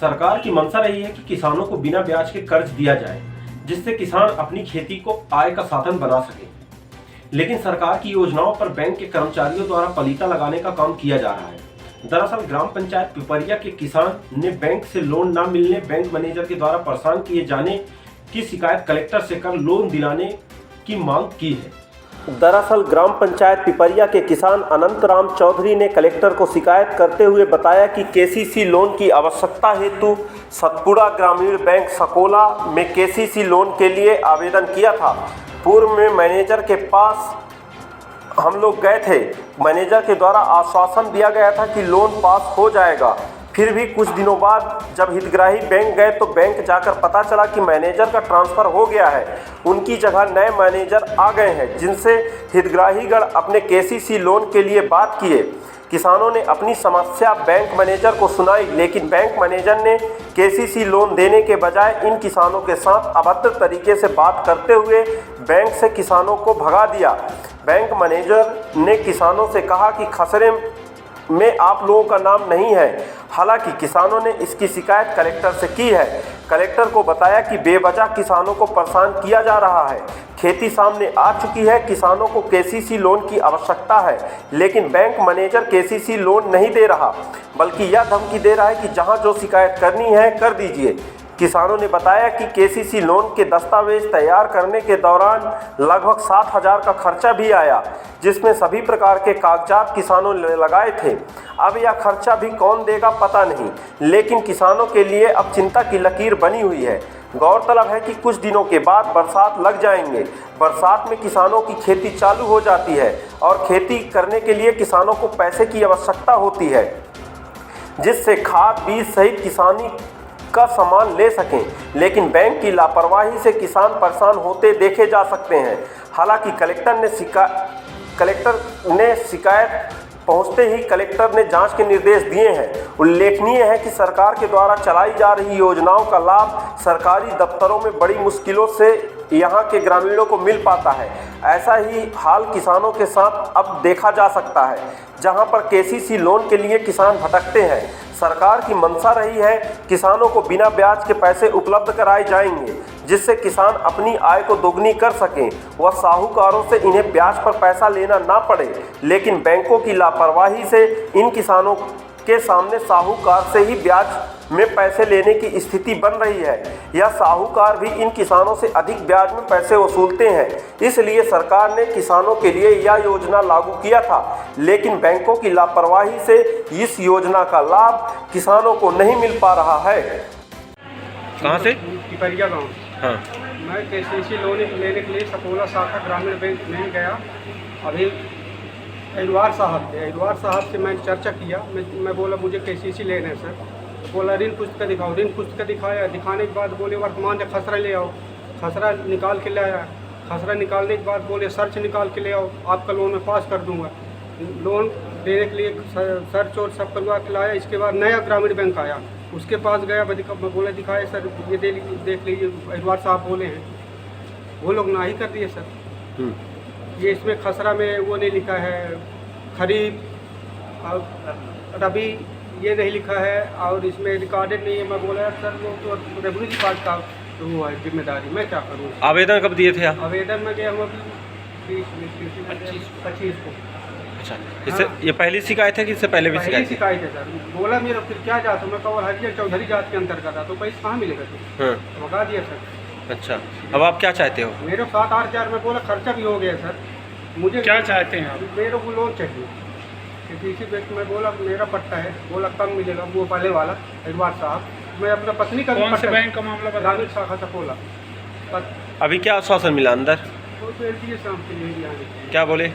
सरकार की मंशा रही है कि किसानों को बिना ब्याज के कर्ज दिया जाए, जिससे किसान अपनी खेती को आय का साधन बना सके। लेकिन सरकार की योजनाओं पर बैंक के कर्मचारियों द्वारा पलीता लगाने का काम किया जा रहा है। दरअसल ग्राम पंचायत पिपरिया के किसान ने बैंक से लोन न मिलने, बैंक मैनेजर के द्वारा परेशान किए जाने की शिकायत कलेक्टर से कर लोन दिलाने की मांग की है। दरअसल ग्राम पंचायत पिपरिया के किसान अनंत राम चौधरी ने कलेक्टर को शिकायत करते हुए बताया कि केसीसी लोन की आवश्यकता हेतु सतपुड़ा ग्रामीण बैंक सकोला में केसीसी लोन के लिए आवेदन किया था। पूर्व में मैनेजर के पास हम लोग गए थे, मैनेजर के द्वारा आश्वासन दिया गया था कि लोन पास हो जाएगा। फिर भी कुछ दिनों बाद जब हितग्राही बैंक गए तो बैंक जाकर पता चला कि मैनेजर का ट्रांसफ़र हो गया है। उनकी जगह नए मैनेजर आ गए हैं, जिनसे हितग्राहीगण अपने केसीसी लोन के लिए बात किए। किसानों ने अपनी समस्या बैंक मैनेजर को सुनाई, लेकिन बैंक मैनेजर ने केसीसी लोन देने के बजाय इन किसानों के साथ अभद्र तरीके से बात करते हुए बैंक से किसानों को भगा दिया। बैंक मैनेजर ने किसानों से कहा कि खसरे में आप लोगों का नाम नहीं है। हालांकि किसानों ने इसकी शिकायत कलेक्टर से की है। कलेक्टर को बताया कि बेवजह किसानों को परेशान किया जा रहा है। खेती सामने आ चुकी है, किसानों को केसीसी लोन की आवश्यकता है, लेकिन बैंक मैनेजर केसीसी लोन नहीं दे रहा, बल्कि यह धमकी दे रहा है कि जहां जो शिकायत करनी है कर दीजिए। किसानों ने बताया कि केसीसी लोन के दस्तावेज तैयार करने के दौरान लगभग 60,000 का खर्चा भी आया, जिसमें सभी प्रकार के कागजात किसानों ने लगाए थे। अब यह खर्चा भी कौन देगा पता नहीं, लेकिन किसानों के लिए अब चिंता की लकीर बनी हुई है। गौरतलब है कि कुछ दिनों के बाद बरसात लग जाएंगे। बरसात में किसानों की खेती चालू हो जाती है और खेती करने के लिए किसानों को पैसे की आवश्यकता होती है, जिससे खाद बीज सहित किसानी का सामान ले सकें। लेकिन बैंक की लापरवाही से किसान परेशान होते देखे जा सकते हैं। हालांकि कलेक्टर ने शिकायत पहुंचते ही कलेक्टर ने जांच के निर्देश दिए हैं। उल्लेखनीय है कि सरकार के द्वारा चलाई जा रही योजनाओं का लाभ सरकारी दफ्तरों में बड़ी मुश्किलों से यहाँ के ग्रामीणों को मिल पाता है। ऐसा ही हाल किसानों के साथ अब देखा जा सकता है, जहाँ पर केसीसी लोन के लिए किसान भटकते हैं। सरकार की मंशा रही है किसानों को बिना ब्याज के पैसे उपलब्ध कराए जाएंगे, जिससे किसान अपनी आय को दोगुनी कर सकें व साहूकारों से इन्हें ब्याज पर पैसा लेना ना पड़े। लेकिन बैंकों की लापरवाही से इन किसानों के सामने साहूकार से ही ब्याज में पैसे लेने की स्थिति बन रही है। यह साहूकार भी इन किसानों से अधिक ब्याज में पैसे वसूलते हैं। इसलिए सरकार ने किसानों के लिए यह योजना लागू किया था, लेकिन बैंकों की लापरवाही से इस योजना का लाभ किसानों को नहीं मिल पा रहा है। कहाँ से? पिपरिया गाँव। हाँ। मैं केसीसी लोन लेने के लिए सकोला शाखा ग्रामीण बैंक में गया। अभी एडवार साहब से मैंने चर्चा किया। मैं बोला मुझे केसीसी लेना है सर। बोला ऋण पुस्तिका दिखाओ। ऋण पुस्तिका दिखाया। दिखाने के बाद बोले वर्तमान से खसरा ले आओ। खसरा निकाल के ले आया। खसरा निकालने के बाद बोले सर्च निकाल के ले आओ, आपका लोन मैं पास कर दूंगा। लोन देने के लिए सर्च और सब करवा के लाया। इसके बाद नया ग्रामीण बैंक आया, उसके पास गया। मैं बोला दिखाए सर, ये देख लीजिए। एडवार साहब बोले हैं, वो लोग ना ही कर दिए सर। ये इसमें खसरा में वो नहीं लिखा है खरीफ और रबी, ये नहीं लिखा है, और इसमें रिकॉर्डेड नहीं है। मैं बोला सर वो तो रेवेन्यू डिपार्टमेंट का वो है जिम्मेदारी, मैं क्या करूँ। आवेदन कब दिए थे आप? आवेदन में गया हूँ अभी 25 को। अच्छा, इससे ये पहली शिकायत है कि इससे पहले भी शिकायत है सर। बोला मेरा फिर क्या जात मैं कहा हरियर चौधरी जात के अंतर्गत था, तो पैसा कहाँ मिलेगा तो भगा दिया सर। अच्छा, अब आप क्या चाहते हो? मेरे 7-8 हज़ार में बोला खर्चा भी हो गया सर। मुझे क्या चाहते हैं आप? मेरे को लोन चाहिए किसी बैंक में। बोला मेरा पट्टा है, बोला कम मिलेगा, वो पहले वाला एडवार साहब। मैं अपना पत्नी का कौन से बैंक का मामला ग्रामीण शाखा सकोला। अभी क्या आश्वासन मिला अंदर? तो शाम के लिए क्या बोले?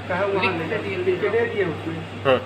कहा वहाँ दे दिए उसमें। हाँ।